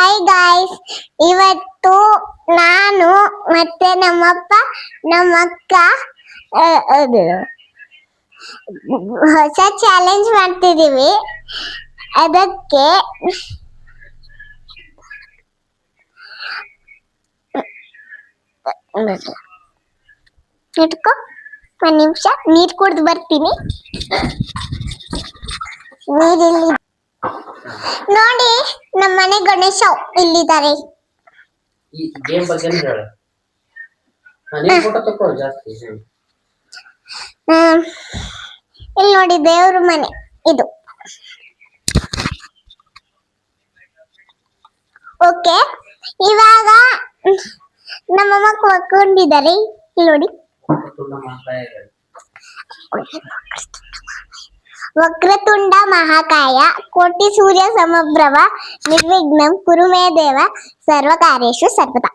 Hi guys, ಇವತ್ತು ನಾನು ಮತ್ತೆ ನಮ್ಮಪ್ಪ ನಮ್ಮಕ್ಕ ಅದು ಹೊಸ ಚಾಲೆಂಜ್ ಮಾಡ್ತಿದೀವಿ. ಅದಕ್ಕೆ ಇಟ್ಕೋ, ಒಂದು ನಿಮಿಷ ನೀರು ಕುಡ್ದು ಬರ್ತೀನಿ. ನೀರಿಲ್ಲಿ ನೋಡಿ, ನಮ್ಮನೆ ಗಣೇಶ ಇಲ್ಲಿದ್ದಾರೆ. ಇಲ್ಲಿ ನೋಡಿ, ದೇವ್ರ ಮನೆ ಇದು. ಓಕೆ, ಇವಾಗ ನಮ್ಮಮ್ಮ ಕೂತ್ಕೊಂಡಿದ್ದಾರೆ. ಇಲ್ಲಿ ನೋಡಿ, ವಕ್ರತುಂಡ ಮಹಾಕಾಯ ಕೋಟಿ ಸೂರ್ಯ ಸಮಪ್ರಭ ನಿರ್ವಿಘ್ನಂ ಕುರು ಮೇ ದೇವ ಸರ್ವ ಕಾರ್ಯೇಷು ಸರ್ವದಾ.